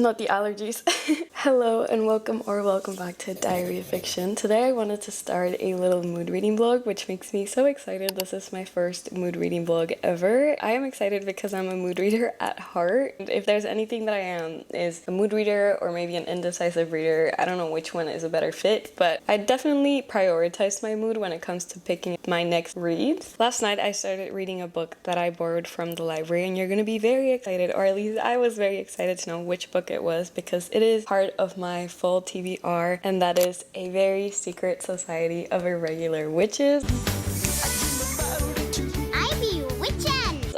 not the allergies. Hello and welcome back to Diary of Fiction. Today I wanted to start a little mood reading vlog, which makes me so excited. This is my first mood reading vlog ever. I am excited because I'm a mood reader at heart. If there's anything that I am, is a mood reader or maybe an indecisive reader. I don't know which one is a better fit, but I definitely prioritize my mood when it comes to picking my next reads. Last night I started reading a book that I borrowed from the library, and you're gonna be very excited, or at least I was very excited to know which book it was because it is part of my full TBR, and that is A Very Secret Society of Irregular Witches.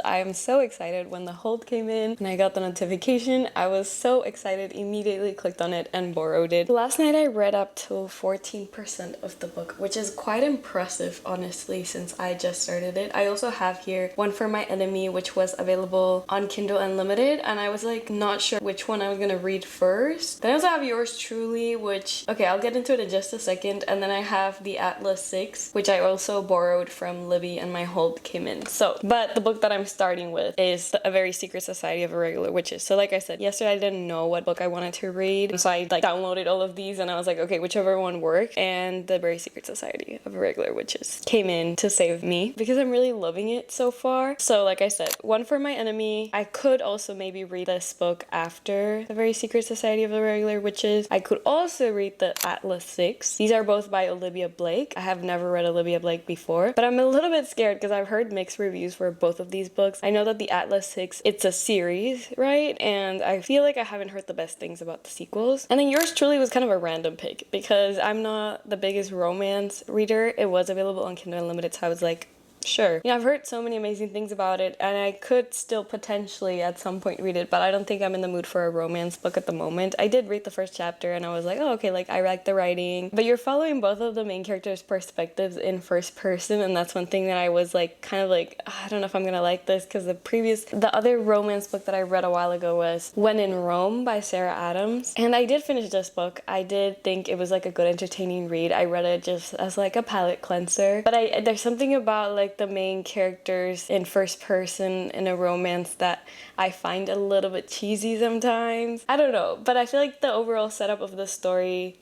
I am so excited when the hold came in and I got the notification. I was so excited, immediately clicked on it and borrowed it. Last night I read up to 14% of the book, which is quite impressive, honestly, since I just started it. I also have here One for My Enemy, which was available on Kindle Unlimited, and I was like not sure which one I was gonna read first. Then I also have Yours Truly, which, okay, I'll get into it in just a second, and then I have the Atlas 6, which I also borrowed from Libby and my hold came in. So, but the book that I'm starting with is A Very Secret Society of Irregular Witches. So like I said, yesterday I didn't know what book I wanted to read, so I like downloaded all of these and I was like, okay, whichever one worked, and The Very Secret Society of Irregular Witches came in to save me because I'm really loving it so far. So like I said, One for My Enemy. I could also maybe read this book after The Very Secret Society of Irregular Witches. I could also read the Atlas 6. These are both by Olivia Blake. I have never read Olivia Blake before, but I'm a little bit scared because I've heard mixed reviews for both of these books. I know that the Atlas 6, it's a series, right? And I feel like I haven't heard the best things about the sequels. And then Yours Truly was kind of a random pick because I'm not the biggest romance reader. It was available on Kindle Unlimited, so I was like, sure. Yeah, I've heard so many amazing things about it, and I could still potentially at some point read it, but I don't think I'm in the mood for a romance book at the moment. I did read the first chapter and I was like, oh, okay, like I like the writing, but you're following both of the main characters' perspectives in first person, and that's one thing that I was like, kind of like, I don't know if I'm gonna like this, because the other romance book that I read a while ago was When in Rome by Sarah Adams, and I did finish this book. I did think it was like a good entertaining read. I read it just as like a palate cleanser, but there's something about like the main characters in first person in a romance that I find a little bit cheesy sometimes. I don't know, but I feel like the overall setup of the story,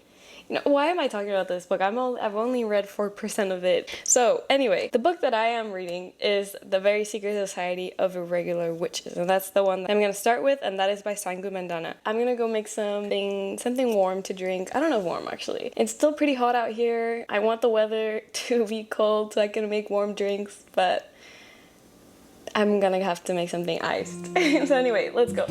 you know, why am I talking about this book? I've only read 4% of it. So anyway, the book that I am reading is The Very Secret Society of Irregular Witches, and that's the one that I'm gonna start with, and that is by Sangu Mandanna. I'm gonna go make something warm to drink. I don't know, warm actually. It's still pretty hot out here. I want the weather to be cold so I can make warm drinks, but I'm gonna have to make something iced. So anyway, let's go.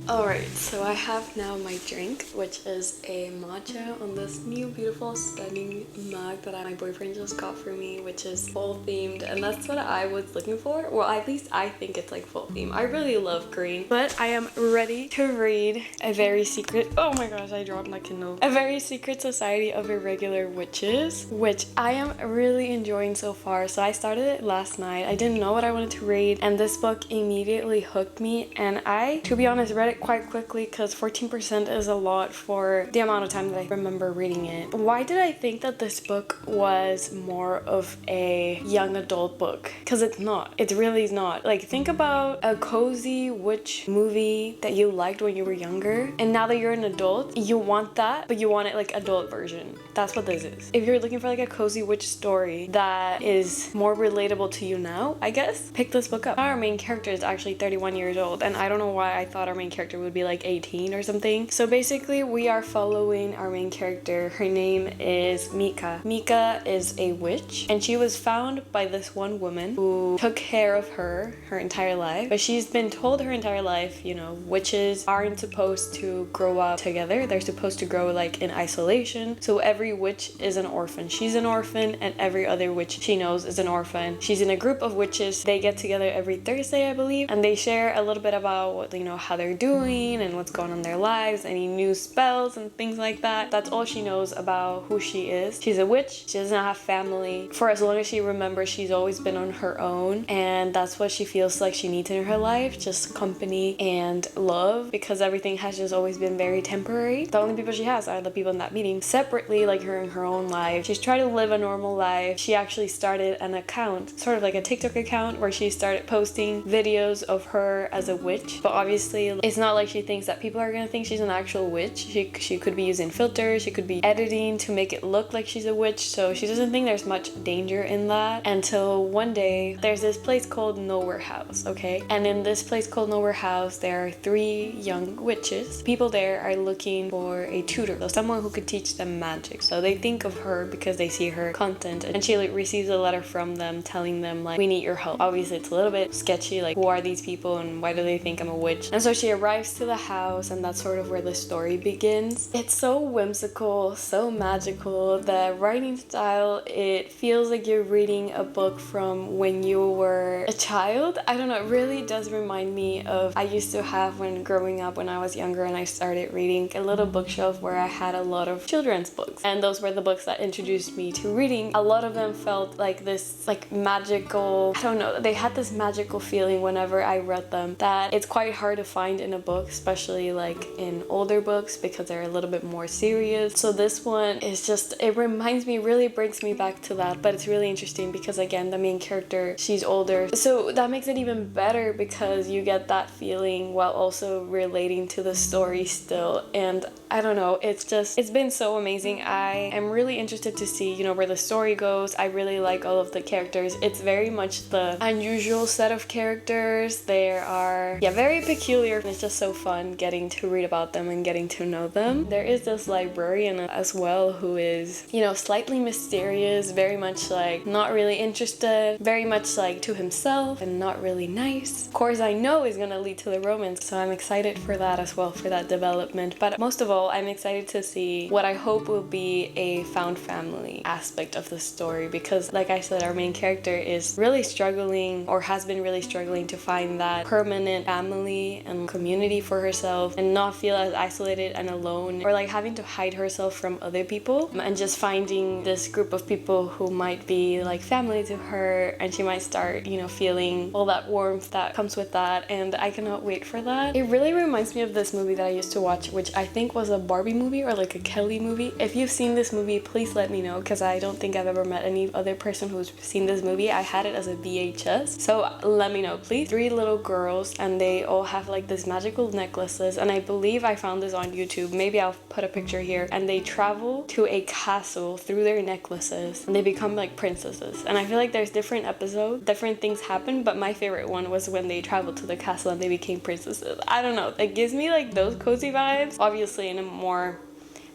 Alright, so I have now my drink, which is a matcha on this new beautiful stunning mug that my boyfriend just got for me, which is fall themed, and that's what I was looking for. Well, at least I think it's like fall theme. I really love green, but I am ready to read A Very Secret, oh my gosh, I dropped my Kindle. A Very Secret Society of Irregular Witches, which I am really enjoying so far. So I started it last night. I didn't know what I wanted to read, and this book immediately hooked me, and I, to be honest, read it quite quickly because 14% is a lot for the amount of time that I remember reading it. Why did I think that this book was more of a young adult book? Because it's not. It really is not. Like, think about a cozy witch movie that you liked when you were younger, and now that you're an adult, you want that, but you want it like adult version. That's what this is. If you're looking for like a cozy witch story that is more relatable to you now, I guess, pick this book up. Our main character is actually 31 years old, and I don't know why I thought our main character would be like 18 or something. So basically we are following our main character. Her name is Mika. Mika is a witch, and she was found by this one woman who took care of her entire life, but she's been told her entire life, you know, witches aren't supposed to grow up together. They're supposed to grow like in isolation. So every witch is an orphan. She's an orphan, and every other witch she knows is an orphan. She's in a group of witches. They get together every Thursday, I believe, and they share a little bit about what, you know, how they're doing, happening and what's going on in their lives, any new spells and things like that. That's all she knows about who she is. She's a witch. She doesn't have family. For as long as she remembers, she's always been on her own, and that's what she feels like she needs in her life, just company and love, because everything has just always been very temporary. The only people she has are the people in that meeting. Separately, like her in her own life, she's trying to live a normal life. She actually started an account, sort of like a TikTok account, where she started posting videos of her as a witch. But obviously it's not like she thinks that people are gonna think she's an actual witch. She could be using filters, she could be editing to make it look like she's a witch, so she doesn't think there's much danger in that, until one day there's this place called Nowhere House, okay? And in this place called Nowhere House, there are 3 young witches. People there are looking for a tutor, so someone who could teach them magic. So they think of her because they see her content, and she like receives a letter from them telling them like, we need your help. Obviously it's a little bit sketchy, like who are these people and why do they think I'm a witch? And so she arrives to the house, and that's sort of where the story begins. It's so whimsical, so magical. The writing style, it feels like you're reading a book from when you were a child. I don't know, it really does remind me of, I used to have when growing up, when I was younger and I started reading, a little bookshelf where I had a lot of children's books, and those were the books that introduced me to reading. A lot of them felt like this like magical, I don't know, they had this magical feeling whenever I read them that it's quite hard to find in a book, especially like in older books, because they're a little bit more serious. So this one is just, it reminds me, really brings me back to that. But it's really interesting because again, the main character, she's older, so that makes it even better because you get that feeling while also relating to the story still. And I don't know, it's been so amazing. I am really interested to see, you know, where the story goes. I really like all of the characters. It's very much the unusual set of characters. They are, yeah, very peculiar. It's just so fun getting to read about them and getting to know them. There is this librarian as well who is, you know, slightly mysterious, very much like not really interested, very much like to himself and not really nice. Of course, I know is gonna lead to the romance, so I'm excited for that as well, for that development. But most of all, I'm excited to see what I hope will be a found family aspect of the story, because like I said, our main character is really struggling, or has been really struggling, to find that permanent family and community for herself and not feel as isolated and alone, or like having to hide herself from other people, and just finding this group of people who might be like family to her, and she might start, you know, feeling all that warmth that comes with that. And I cannot wait for that. It really reminds me of this movie that I used to watch, which I think was a Barbie movie or like a Kelly movie. If you've seen this movie, please let me know, because I don't think I've ever met any other person who's seen this movie. I had it as a VHS, so let me know please. 3 little girls, and they all have like this magical necklaces, and I believe I found this on YouTube, maybe I'll put a picture here, and they travel to a castle through their necklaces and they become like princesses. And I feel like there's different episodes, different things happen, but my favorite one was when they traveled to the castle and they became princesses. I don't know, it gives me like those cozy vibes, obviously in a more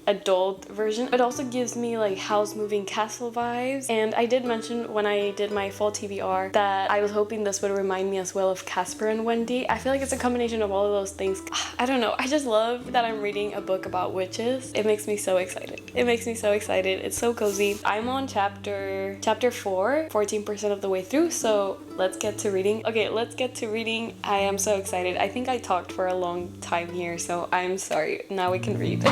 adult version. It also gives me like House Moving Castle vibes. And I did mention when I did my fall TBR that I was hoping this would remind me as well of Casper and Wendy. I feel like it's a combination of all of those things. I don't know, I just love that I'm reading a book about witches. It makes me so excited. It makes me so excited. It's so cozy. I'm on chapter 4, 14% of the way through, so let's get to reading. Okay, let's get to reading. I am so excited. I think I talked for a long time here, so I'm sorry. Now we can read.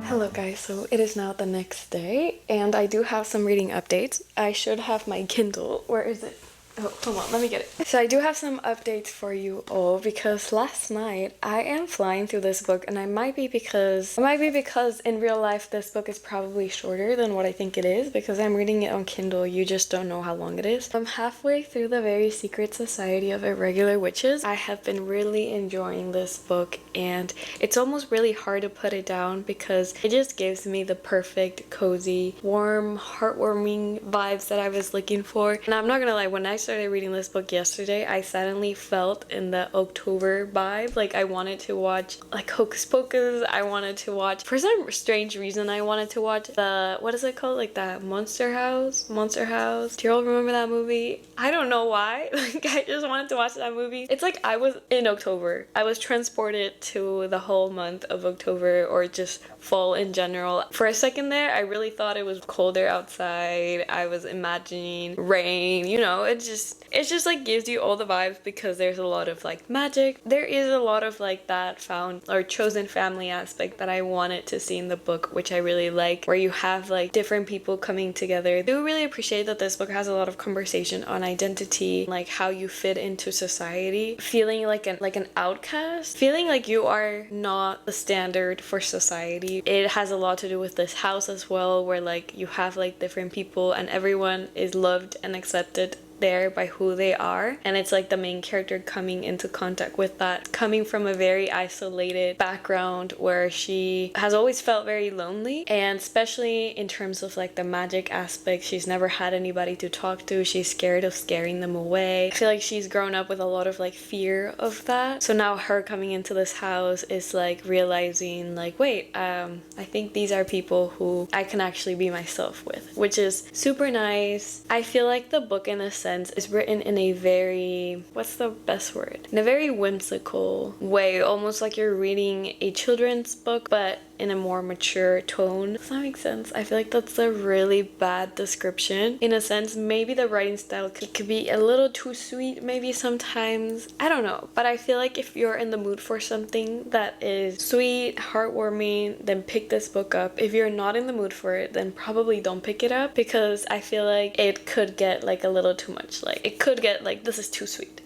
Hello guys, so it is now the next day and I do have some reading updates. I should have my Kindle. Where is it? Oh, hold on, let me get it. So I do have some updates for you all because last night I am flying through this book, and it might be because in real life this book is probably shorter than what I think it is because I'm reading it on Kindle. You just don't know how long it is. I'm halfway through The Very Secret Society of Irregular Witches. I have been really enjoying this book, and it's almost really hard to put it down because it just gives me the perfect, cozy, warm, heartwarming vibes that I was looking for. And I'm not gonna lie, when I started reading this book yesterday, I suddenly felt in the October vibe. Like I wanted to watch like Hocus Pocus. I wanted to watch, for some strange reason, I wanted to watch the, what is it called? Like that Monster House? Do you all remember that movie? I don't know why. Like I just wanted to watch that movie. It's like I was in October. I was transported to the whole month of October, or just fall in general. For a second there, I really thought it was colder outside. I was imagining rain, you know, it just like gives you all the vibes because there's a lot of like magic. There is a lot of like that found or chosen family aspect that I wanted to see in the book, which I really like, where you have like different people coming together. I do really appreciate that this book has a lot of conversation on identity, like how you fit into society, feeling like an outcast, feeling like you are not the standard for society. It has a lot to do with this house as well, where like you have like different people and everyone is loved and accepted there by who they are, and it's like the main character coming into contact with that, coming from a very isolated background where she has always felt very lonely, and especially in terms of like the magic aspect, she's never had anybody to talk to. She's scared of scaring them away. I feel like she's grown up with a lot of like fear of that, so now her coming into this house is like realizing like, wait, I think these are people who I can actually be myself with, which is super nice. I feel like the book in a sense is written in a very, what's the best word? In a very whimsical way, almost like you're reading a children's book, but in a more mature tone. Does that make sense? I feel like that's a really bad description. In a sense, maybe the writing style could be a little too sweet, maybe sometimes. I don't know. But I feel like if you're in the mood for something that is sweet, heartwarming, then pick this book up. If you're not in the mood for it, then probably don't pick it up, because I feel like it could get like a little too much. Like it could get like, this is too sweet.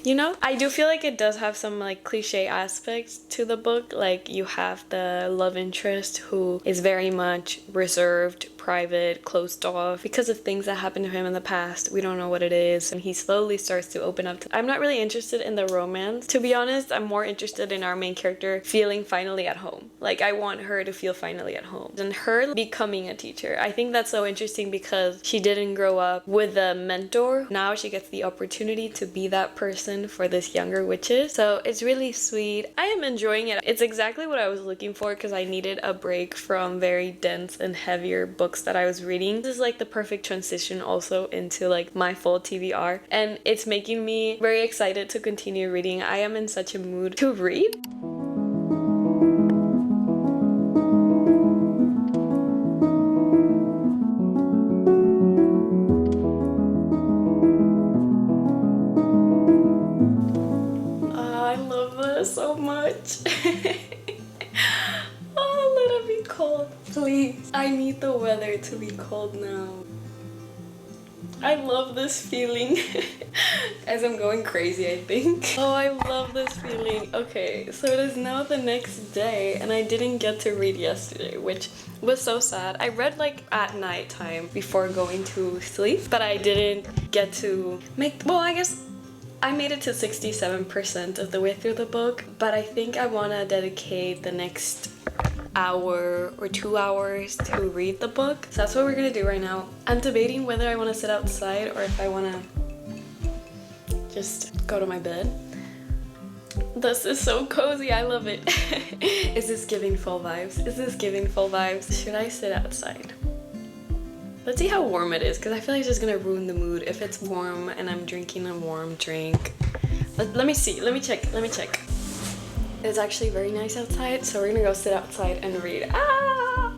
You know? I do feel like it does have some like cliche aspects to the book. Like you have the love interest who is very much reserved, private, closed off because of things that happened to him in the past. We don't know what it is, and he slowly starts to open up. I'm not really interested in the romance, to be honest. I'm more interested in our main character feeling finally at home. Like I want her to feel finally at home, and her becoming a teacher. I think that's so interesting because she didn't grow up with a mentor. Now she gets the opportunity to be that person for this younger witches. So it's really sweet. I am enjoying it. It's exactly what I was looking for because I needed a break from very dense and heavier books that I was reading. This is like the perfect transition also into like my full TBR, and it's making me very excited to continue reading. I am in such a mood to read. I love this so much. Oh, let it be cold, please. I need the weather to be cold now. I love this feeling. As I'm going crazy, I think. Oh, I love this feeling. Okay, so it is now the next day, and I didn't get to read yesterday, which was so sad. I read like at night time before going to sleep, but I didn't get to make, well, I guess I made it to 67% of the way through the book, but I think I want to dedicate the next hour or 2 hours to read the book. So that's what we're gonna do right now. I'm debating whether I want to sit outside or if I want to just go to my bed. This is so cozy. I love it. Is this giving fall vibes? Is this giving fall vibes? Should I sit outside? Let's see how warm it is, because I feel like it's just gonna ruin the mood if it's warm and I'm drinking a warm drink. Let me see. Let me check. It's actually very nice outside, so we're gonna go sit outside and read. Ah!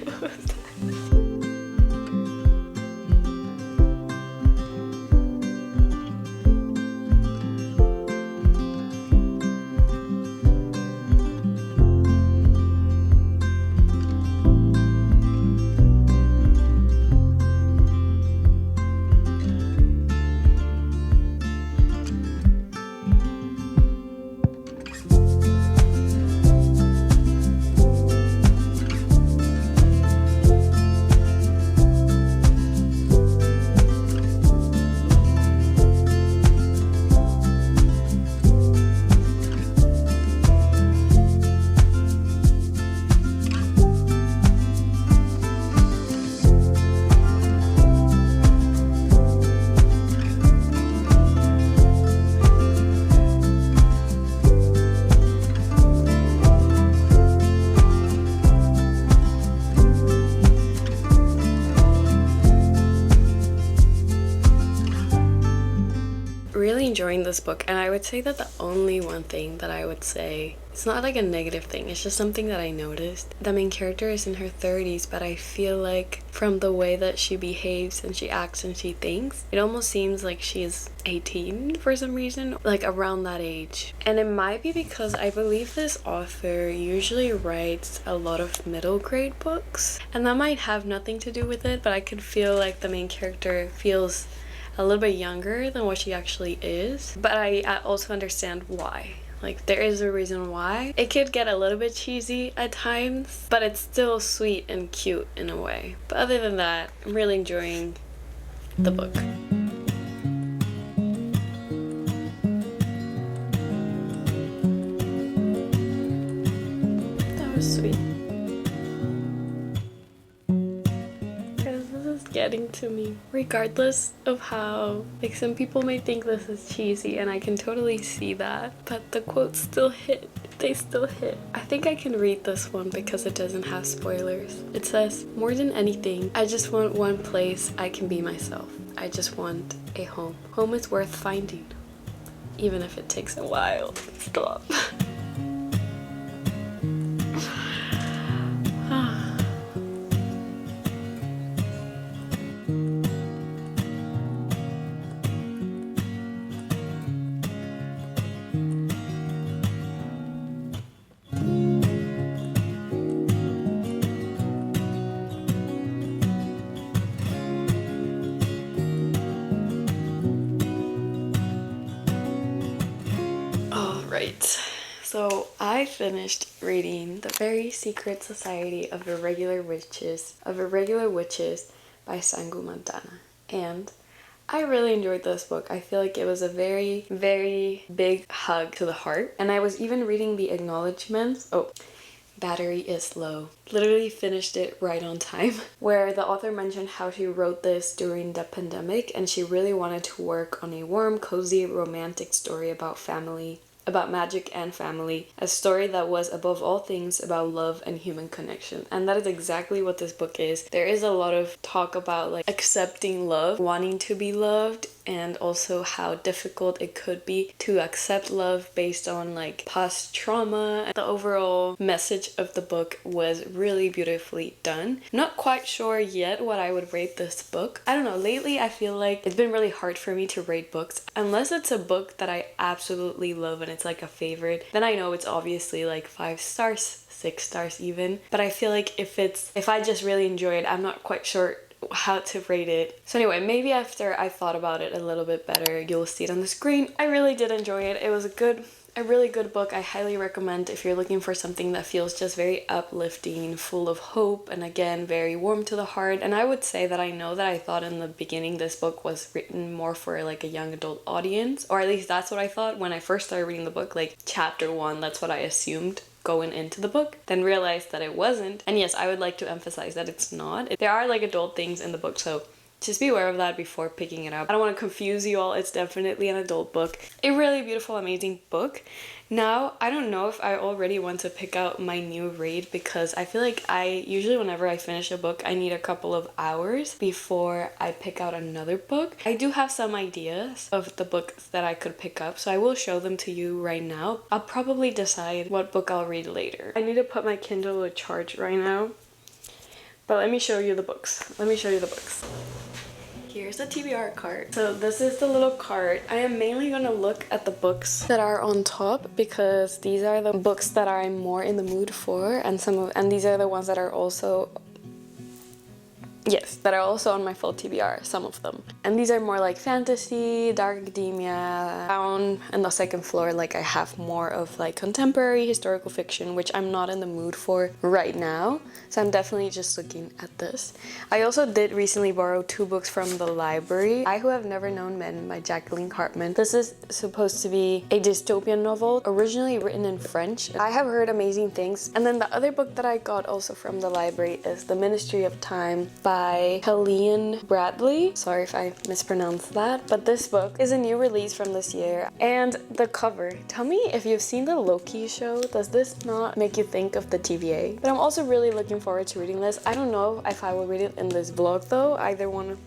really enjoying this book, and I would say that the only one thing that I would say, it's not like a negative thing, it's just something that I noticed. The main character is in her 30s, but I feel like from the way that she behaves and she acts and she thinks, it almost seems like she's 18 for some reason, like around that age. And it might be because I believe this author usually writes a lot of middle grade books, and that might have nothing to do with it, but I could feel like the main character feels a little bit younger than what she actually is. But I also understand why. Like, there is a reason why. It could get a little bit cheesy at times, but it's still sweet and cute in a way. But other than that, I'm really enjoying the book. That was sweet. Getting to me, regardless of how, like, some people may think this is cheesy, and I can totally see that, but the quotes still hit. They still hit. I think I can read this one because it doesn't have spoilers. It says, "More than anything, I just want one place I can be myself. I just want a home. Home is worth finding, even if it takes a while." Stop. So I finished reading The Very Secret Society of Irregular Witches by Sangu, Mandanna. And I really enjoyed this book. I feel like it was a very, very big hug to the heart. And I was even reading the acknowledgements. Oh, battery is low. Literally finished it right on time, where the author mentioned how she wrote this during the pandemic, and she really wanted to work on a warm, cozy, romantic story about family, about magic and family, a story that was above all things about love and human connection. And that is exactly what this book is. There is a lot of talk about like accepting love, wanting to be loved, and also how difficult it could be to accept love based on like past trauma. The overall message of the book was really beautifully done. Not quite sure yet what I would rate this book. I don't know, lately I feel like it's been really hard for me to rate books. Unless it's a book that I absolutely love and it's like a favorite, then I know it's obviously like 5 stars, 6 stars even. But I feel like if I just really enjoy it, I'm not quite sure how to rate it. So anyway, maybe after I thought about it a little bit better, you'll see it on the screen. I really did enjoy it. It was a really good book. I highly recommend if you're looking for something that feels just very uplifting, full of hope, and again, very warm to the heart. And I would say that I know that I thought in the beginning this book was written more for like a young adult audience, or at least that's what I thought when I first started reading the book, like chapter 1, that's what I assumed going into the book, then realized that it wasn't. And yes, I would like to emphasize that it's not. There are like adult things in the book, so just be aware of that before picking it up. I don't want to confuse you all. It's definitely an adult book. A really beautiful, amazing book. Now, I don't know if I already want to pick out my new read, because I feel like usually whenever I finish a book, I need a couple of hours before I pick out another book. I do have some ideas of the books that I could pick up, so I will show them to you right now. I'll probably decide what book I'll read later. I need to put my Kindle to charge right now, but let me show you the books. Here's the TBR cart. So this is the little cart. I am mainly gonna look at the books that are on top, because these are the books that I'm more in the mood for, and these are the ones that are also on my full TBR, some of them. And these are more like fantasy, dark academia. Down in the second floor, like I have more of like contemporary historical fiction, which I'm not in the mood for right now. So I'm definitely just looking at this. I also did recently borrow 2 books from the library. I Who Have Never Known Men by Jacqueline Hartman. This is supposed to be a dystopian novel, originally written in French. I have heard amazing things. And then the other book that I got also from the library is The Ministry of Time by Helene Bradley. Sorry if I mispronounced that, but this book is a new release from this year. And the cover, tell me if you've seen the Loki show. Does this not make you think of the TVA? But I'm also really looking forward to reading this. I don't know if I will read it in this vlog though, either one of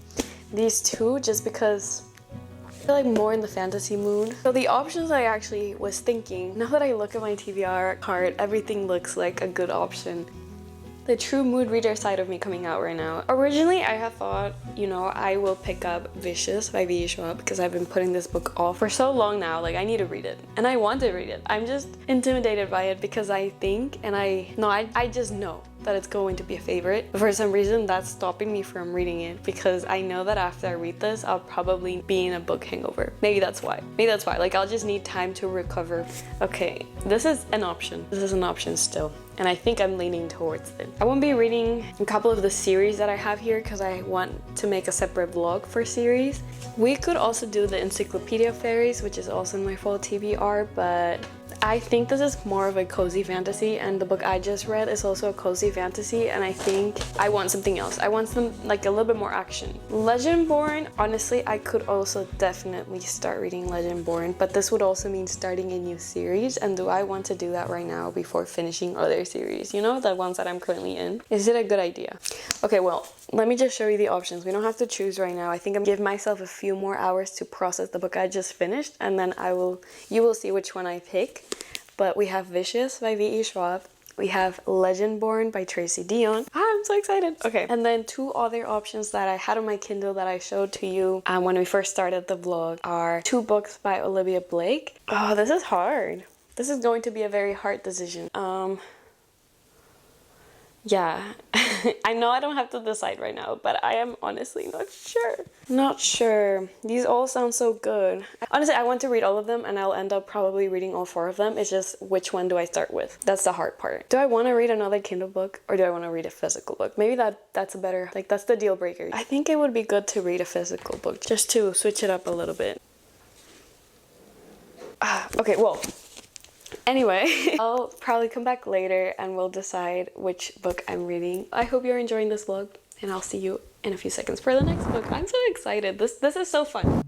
these two, just because feel like more in the fantasy mood. So the options I actually was thinking, now that I look at my TBR card, everything looks like a good option. The true mood reader side of me coming out right now. Originally, I had thought, you know, I will pick up Vicious by Schwab because I've been putting this book off for so long now. Like, I need to read it. And I want to read it. I'm just intimidated by it because I think, and I just know that it's going to be a favorite. But for some reason, that's stopping me from reading it because I know that after I read this, I'll probably be in a book hangover. Maybe that's why. Like, I'll just need time to recover. Okay, this is an option. This is an option still. And I think I'm leaning towards it. I won't be reading a couple of the series that I have here because I want to make a separate vlog for series. We could also do the Encyclopedia Fairies, which is also in my fall TBR, but I think this is more of a cozy fantasy, and the book I just read is also a cozy fantasy, and I think I want something else. I want some, like, a little bit more action. Legendborn, honestly, I could also definitely start reading Legendborn, but this would also mean starting a new series, and do I want to do that right now before finishing other series? You know, the ones that I'm currently in? Is it a good idea? Okay, well, let me just show you the options. We don't have to choose right now. I think I'm gonna give myself a few more hours to process the book I just finished, and then you will see which one I pick. But we have Vicious by V.E. Schwab. We have Legendborn by Tracy Dion. I'm so excited. Okay, and then two other options that I had on my Kindle that I showed to you when we first started the vlog are two books by Olivia Blake. Oh, this is hard. This is going to be a very hard decision. Yeah, I know I don't have to decide right now, but I am honestly not sure. Not sure. These all sound so good. Honestly, I want to read all of them and I'll end up probably reading all 4 of them. It's just which one do I start with? That's the hard part. Do I want to read another Kindle book or do I want to read a physical book? Maybe that's a better, like, that's the deal breaker. I think it would be good to read a physical book just to switch it up a little bit. Okay, well. Anyway, I'll probably come back later and we'll decide which book I'm reading. I hope you're enjoying this vlog and I'll see you in a few seconds for the next book. I'm so excited. This is so fun.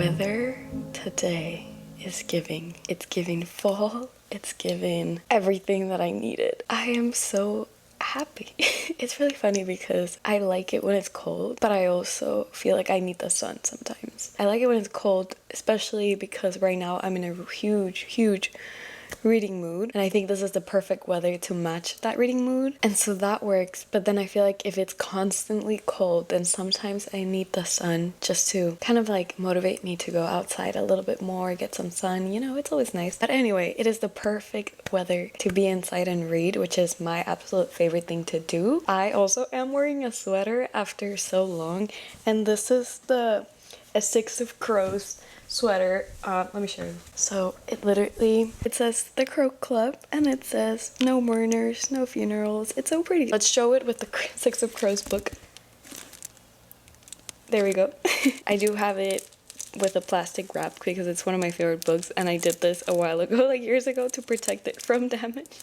Weather today is giving. It's giving fall. It's giving everything that I needed. I am so happy. It's really funny because I like it when it's cold, but I also feel like I need the sun sometimes. I like it when it's cold, especially because right now I'm in a huge reading mood, and I think this is the perfect weather to match that reading mood, and so that works. But then I feel like if it's constantly cold, then sometimes I need the sun just to kind of like motivate me to go outside a little bit more, get some sun, you know, it's always nice. But anyway, it is the perfect weather to be inside and read, which is my absolute favorite thing to do. I also am wearing a sweater after so long, and this is a Six of Crows sweater. Let me show you. So it says the Crow Club, and it says no mourners, no funerals. It's so pretty. Let's show it with the Six of Crows book. There we go. I do have it with a plastic wrap because it's one of my favorite books, and I did this a while ago, like years ago, to protect it from damage.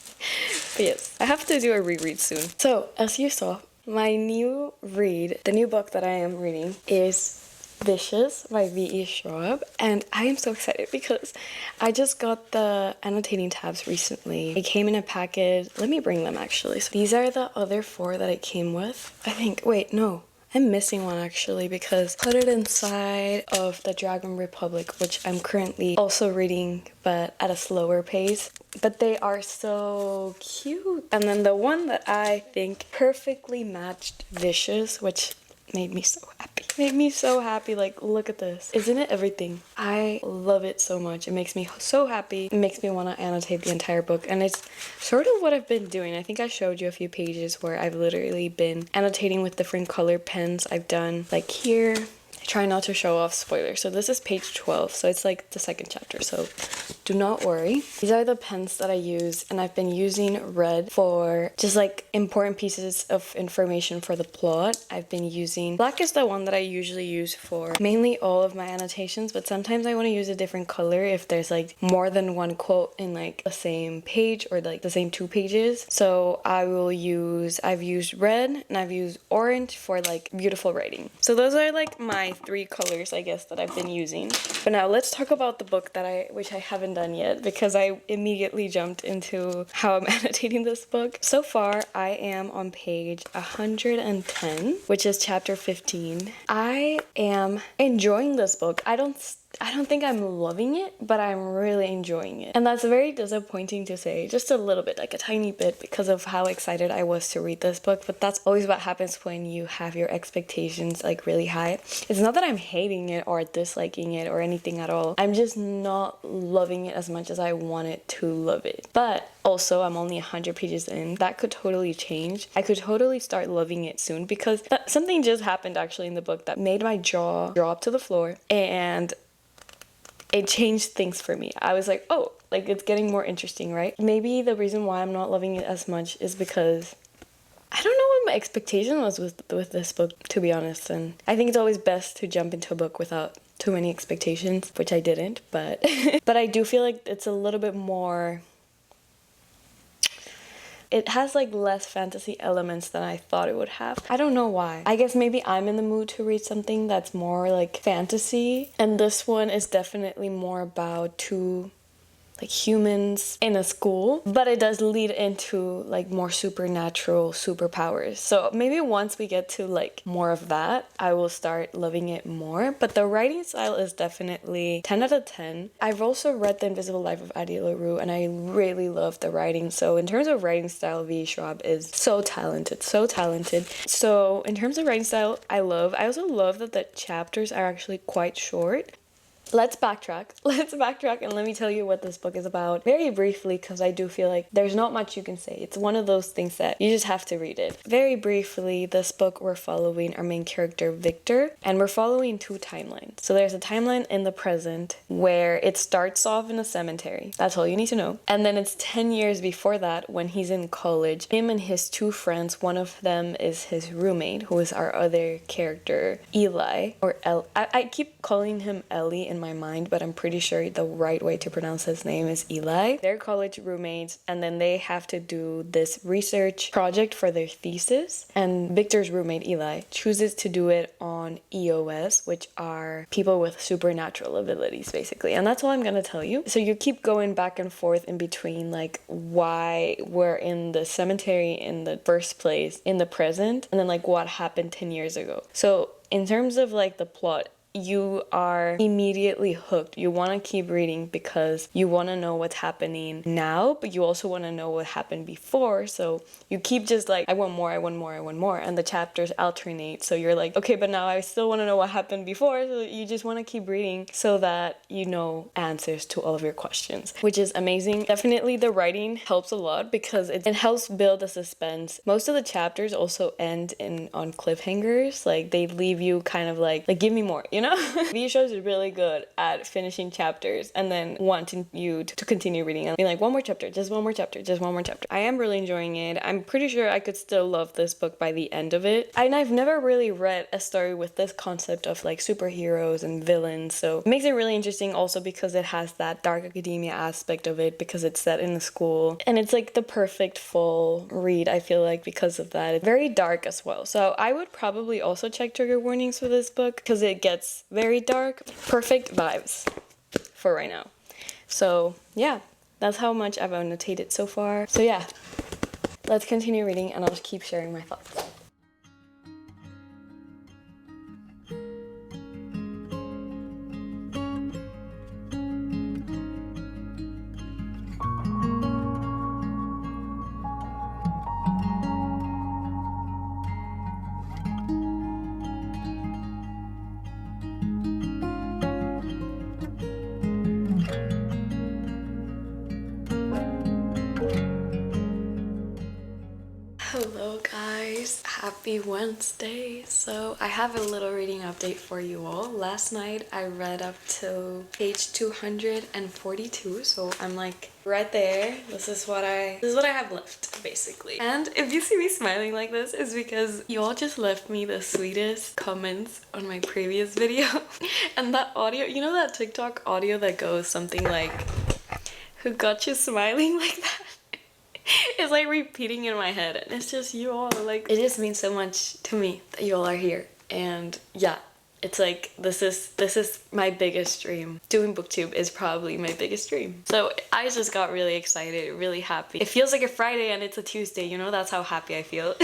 But yes, I have to do a reread soon. So as you saw, my new read, the new book that I am reading is Vicious by V.E. Schwab, and I am so excited because I just got the annotating tabs recently. They came in a package. Let me bring them actually. So these are the other 4 that it came with. I think, wait, no. I'm missing one actually because put it inside of the Dragon Republic, which I'm currently also reading but at a slower pace. But they are so cute. And then the one that I think perfectly matched Vicious, which made me so happy. Made me so happy. Like, look at this. Isn't it everything? I love it so much. It makes me so happy. It makes me want to annotate the entire book. And it's sort of what I've been doing. I think I showed you a few pages where I've literally been annotating with different color pens. I've done like here. I try not to show off spoilers. So this is page 12. So it's like the second chapter. So do not worry. These are the pens that I use, and I've been using red for just like important pieces of information for the plot. I've been using black is the one that I usually use for mainly all of my annotations, but sometimes I want to use a different color if there's like more than one quote in like the same page or like the same 2 pages. So I've used red and I've used orange for like beautiful writing. So those are like my 3 colors, I guess, that I've been using. But now let's talk about the book which I haven't done yet, because I immediately jumped into how I'm annotating this book. So far, I am on page 110, which is chapter 15. I am enjoying this book. I don't think I'm loving it, but I'm really enjoying it. And that's very disappointing to say, just a little bit, like a tiny bit, because of how excited I was to read this book. But that's always what happens when you have your expectations like really high. It's not that I'm hating it or disliking it or anything at all. I'm just not loving it as much as I wanted to love it. But also, I'm only 100 pages in. That could totally change. I could totally start loving it soon, because something just happened actually in the book that made my jaw drop to the floor, and it changed things for me. I was like, oh, like it's getting more interesting, right? Maybe the reason why I'm not loving it as much is because I don't know what my expectation was with this book, to be honest. And I think it's always best to jump into a book without too many expectations, which I didn't, but but I do feel like it's a little bit more. It has like less fantasy elements than I thought it would have. I don't know why. I guess maybe I'm in the mood to read something that's more like fantasy. And this one is definitely more about 2 like humans in a school, but it does lead into like more supernatural superpowers. So maybe once we get to like more of that, I will start loving it more. But the writing style is definitely 10 out of 10. I've also read The Invisible Life of Addie LaRue, and I really love the writing. So in terms of writing style, V. Schwab is so talented, so talented. So in terms of writing style, I also love that the chapters are actually quite short. Let's backtrack and let me tell you what this book is about very briefly, because I do feel like there's not much you can say. It's one of those things that you just have to read it. Very briefly, this book, we're following our main character Victor, and we're following 2 timelines. So there's a timeline in the present where it starts off in a cemetery. That's all you need to know. And then it's 10 years before that when he's in college. Him and his 2 friends, one of them is his roommate, who is our other character, Eli, or I keep calling him Ellie in my mind, but I'm pretty sure the right way to pronounce his name is Eli. They're college roommates, and then they have to do this research project for their thesis, and Victor's roommate Eli chooses to do it on EOS, which are people with supernatural abilities basically. And that's all I'm gonna tell you. So you keep going back and forth in between like why we're in the cemetery in the first place in the present, and then like what happened 10 years ago. So in terms of like the plot, you are immediately hooked. You want to keep reading because you want to know what's happening now, but you also want to know what happened before. So you keep just like, I want more. And the chapters alternate. So you're like, okay, but now I still want to know what happened before. So you just want to keep reading so that you know answers to all of your questions, which is amazing. Definitely the writing helps a lot because it helps build a suspense. Most of the chapters also end on cliffhangers. Like they leave you kind of like give me more, you know? These shows are really good at finishing chapters and then wanting you to continue reading and be like, one more chapter. I am really enjoying it. I'm pretty sure I could still love this book by the end of it. And I've never really read a story with this concept of like superheroes and villains, so it makes it really interesting also because it has that dark academia aspect of it because it's set in a school, and it's like the perfect full read, I feel like, because of that. It's very dark as well, so I would probably also check trigger warnings for this book because it gets very dark. Perfect vibes for right now. So yeah, that's how much I've annotated so far. So yeah, let's continue reading and I'll just keep sharing my thoughts. Hello guys, happy Wednesday. So I have a little reading update for you all. Last night I read up to page 242, so I'm like right there. This is what I have left basically. And if you see me smiling like this, it's because you all just left me the sweetest comments on my previous video. And that audio, you know that TikTok audio that goes something like, "Who got you smiling like that?" It's like repeating in my head, and it's just you all, like, it just means so much to me that you all are here. And yeah, it's like this is my biggest dream. Doing booktube is probably my biggest dream. So I just got really excited, really happy. It feels like a Friday and it's a Tuesday, you know, that's how happy I feel.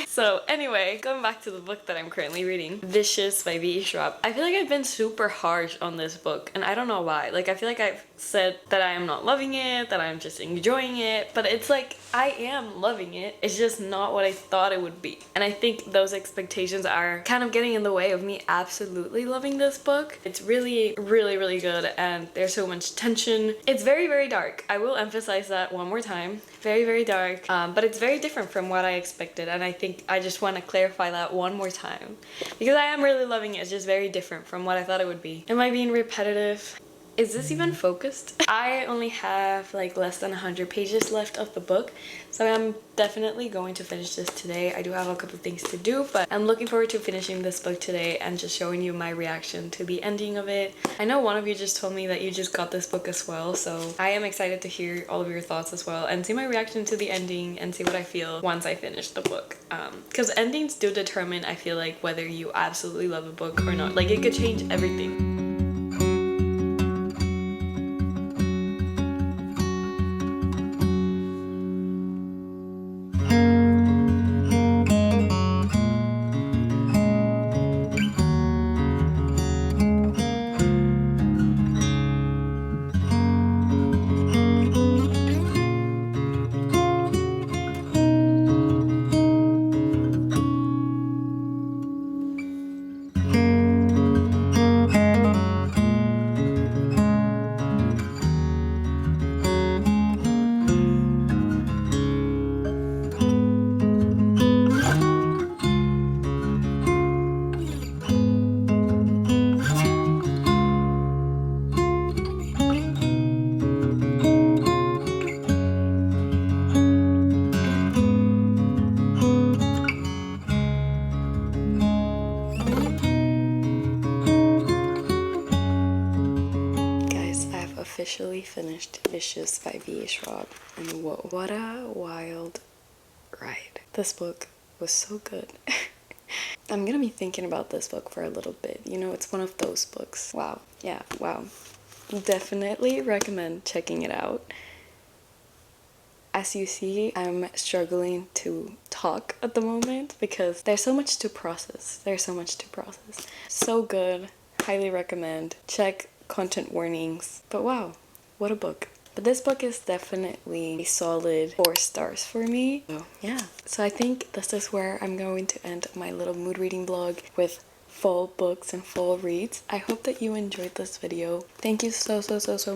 So anyway, going back to the book that I'm currently reading, Vicious by Schwab. I feel like I've been super harsh on this book, and I don't know why. Like, I feel like I've said that I am not loving it, that I'm just enjoying it, but it's like I am loving it. It's just not what I thought it would be. And I think those expectations are kind of getting in the way of me absolutely loving this book. It's really, really, really good, and there's so much tension. It's very, very dark. I will emphasize that one more time. Very, very dark, but it's very different from what I expected, and I think I just want to clarify that one more time because I am really loving it. It's just very different from what I thought it would be. Am I being repetitive? Is this even focused? I only have like less than 100 pages left of the book, so I'm definitely going to finish this today. I do have a couple of things to do, but I'm looking forward to finishing this book today and just showing you my reaction to the ending of it. I know one of you just told me that you just got this book as well, so I am excited to hear all of your thoughts as well and see my reaction to the ending and see what I feel once I finish the book. Because endings do determine, I feel like, whether you absolutely love a book or not. Like, it could change everything. Officially finished Vicious by Schwab, and whoa, what a wild ride. This book was so good. I'm gonna be thinking about this book for a little bit. You know, it's one of those books. Wow. Yeah, wow. Definitely recommend checking it out. As you see, I'm struggling to talk at the moment because there's so much to process. So good. Highly recommend. Check content warnings. But wow, what a book. But this book is definitely a solid 4 stars for me. So yeah, so I think this is where I'm going to end my little mood reading vlog with fall books and fall reads. I hope that you enjoyed this video. Thank you so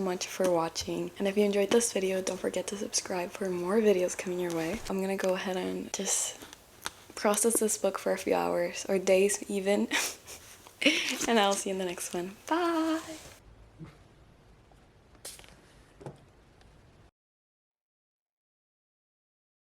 much for watching, and if you enjoyed this video, don't forget to subscribe for more videos coming your way. I'm gonna go ahead and just process this book for a few hours or days even. And I'll see you in the next one. Bye.